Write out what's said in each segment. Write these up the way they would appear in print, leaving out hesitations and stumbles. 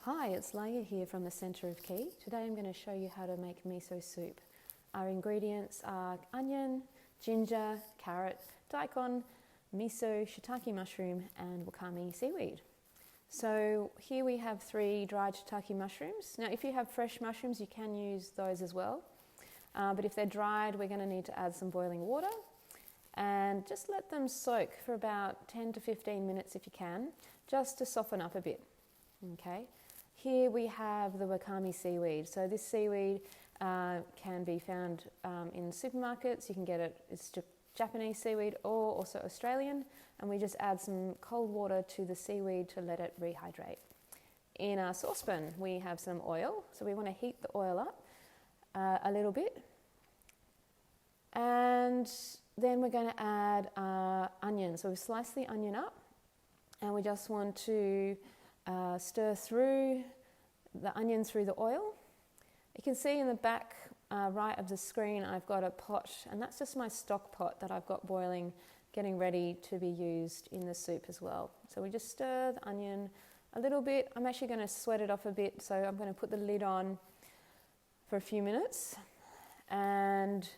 Hi, it's Leia here from the Centre of Ki. Today I'm going to show you how to make miso soup. Our ingredients are onion, ginger, carrot, daikon, miso, shiitake mushroom and wakame seaweed. So here we have 3 dried shiitake mushrooms. Now if you have fresh mushrooms you can use those as well, but if they're dried we're going to need to add some boiling water and just let them soak for about 10 to 15 minutes if you can, just to soften up a bit. Okay. Here we have the wakame seaweed. So this seaweed can be found in supermarkets. You can get it, it's Japanese seaweed or also Australian. And we just add some cold water to the seaweed to let it rehydrate. In our saucepan, we have some oil. So we want to heat the oil up a little bit. And then we're going to add onion. So we've sliced the onion up and we just want to stir through the onion through the oil. You can see in the back right of the screen I've got a pot, and that's just my stock pot that I've got boiling, getting ready to be used in the soup as well. So we just stir the onion a little bit. I'm actually going to sweat it off a bit, so I'm going to put the lid on for a few minutes and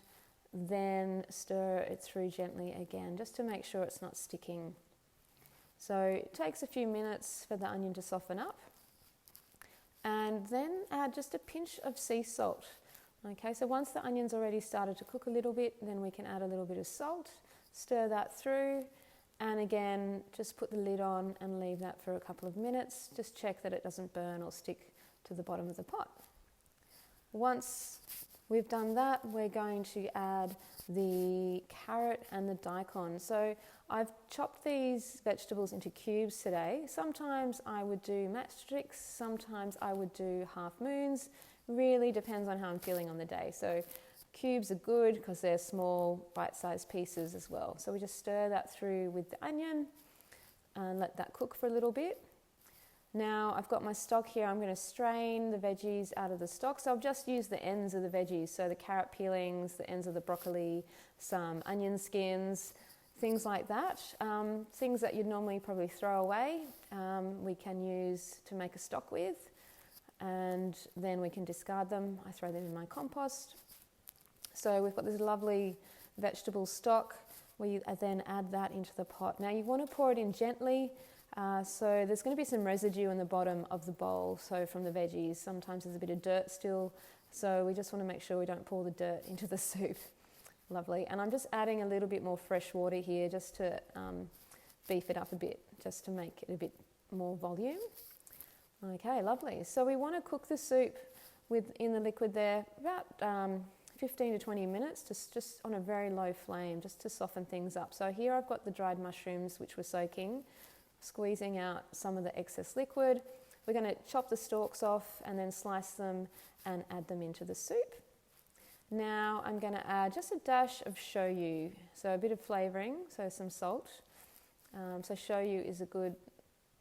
then stir it through gently again just to make sure it's not sticking. So it takes a few minutes for the onion to soften up, and then add just a pinch of sea salt. Okay, so once the onion's already started to cook a little bit, then we can add a little bit of salt, stir that through, and again just put the lid on and leave that for a couple of minutes. Just check that it doesn't burn or stick to the bottom of the pot. Once we've done that, we're going to add the carrot and the daikon. So I've chopped these vegetables into cubes today. Sometimes I would do matchsticks, sometimes I would do half moons. Really depends on how I'm feeling on the day. So cubes are good because they're small, bite-sized pieces as well. So we just stir that through with the onion and let that cook for a little bit. Now I've got my stock here. I'm going to strain the veggies out of the stock. So I've just used the ends of the veggies. So the carrot peelings, the ends of the broccoli, some onion skins, things like that. Things that you'd normally probably throw away, we can use to make a stock with. And then we can discard them. I throw them in my compost. So we've got this lovely vegetable stock. We then add that into the pot. Now you want to pour it in gently. So there's going to be some residue in the bottom of the bowl, so from the veggies. Sometimes there's a bit of dirt still, so we just want to make sure we don't pour the dirt into the soup. Lovely. And I'm just adding a little bit more fresh water here just to beef it up a bit, just to make it a bit more volume. Okay, lovely. So we want to cook the soup in the liquid there about 15 to 20 minutes, just on a very low flame, just to soften things up. So here I've got the dried mushrooms which were soaking, squeezing out some of the excess liquid. We're going to chop the stalks off and then slice them and add them into the soup. Now I'm going to add just a dash of shoyu, so a bit of flavouring, so some salt. So shoyu is a good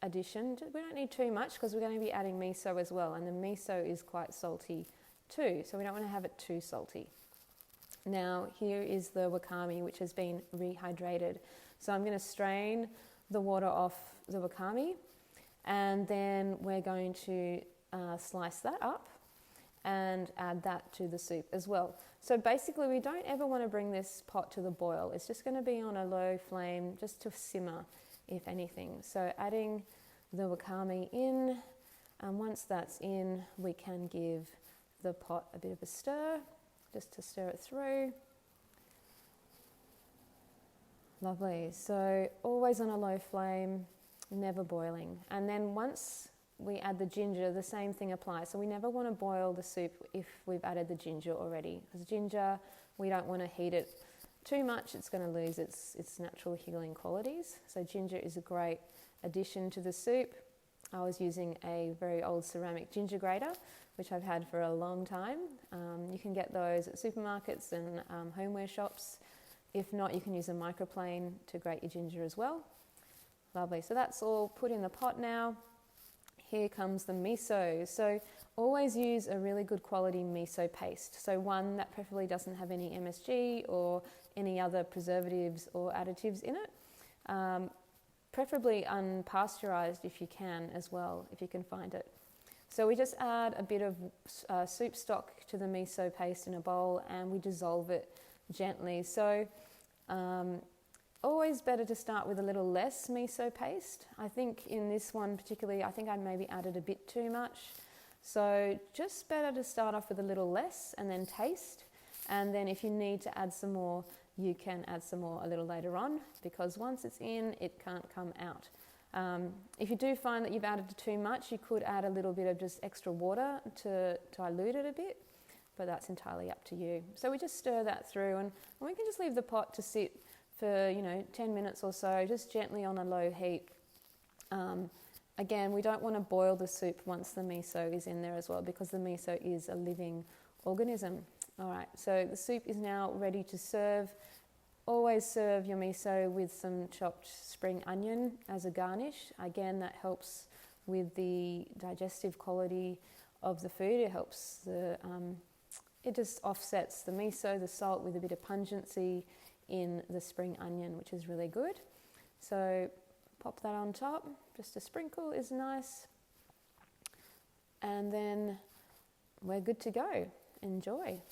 addition. We don't need too much because we're going to be adding miso as well, and the miso is quite salty too, so we don't want to have it too salty. Now here is the wakame which has been rehydrated. So I'm going to strain the water off the wakame, and then we're going to slice that up and add that to the soup as well. So basically we don't ever want to bring this pot to the boil. It's just going to be on a low flame just to simmer if anything. So adding the wakame in, and once that's in we can give the pot a bit of a stir just to stir it through. Lovely. So always on a low flame, never boiling. And then once we add the ginger, the same thing applies. So we never want to boil the soup if we've added the ginger already, because ginger, we don't want to heat it too much. It's going to lose its natural healing qualities. So ginger is a great addition to the soup. I was using a very old ceramic ginger grater, which I've had for a long time. You can get those at supermarkets and homeware shops. If not, you can use a microplane to grate your ginger as well. Lovely. So that's all put in the pot now. Here comes the miso. So always use a really good quality miso paste. So one that preferably doesn't have any MSG or any other preservatives or additives in it. Preferably unpasteurized if you can as well, if you can find it. So we just add a bit of soup stock to the miso paste in a bowl and we dissolve it gently. So always better to start with a little less miso paste. I think in this one particularly, I think I maybe added a bit too much. So just better to start off with a little less and then taste. And then if you need to add some more, you can add some more a little later on, because once it's in, it can't come out. If you do find that you've added too much, you could add a little bit of just extra water to dilute it a bit, but that's entirely up to you. So we just stir that through and we can just leave the pot to sit for 10 minutes or so, just gently on a low heat. Again, we don't want to boil the soup once the miso is in there as well, because the miso is a living organism. All right, so the soup is now ready to serve. Always serve your miso with some chopped spring onion as a garnish. Again, that helps with the digestive quality of the food. It helps it just offsets the miso, the salt, with a bit of pungency in the spring onion, which is really good. So pop that on top. Just a sprinkle is nice. And then we're good to go. Enjoy.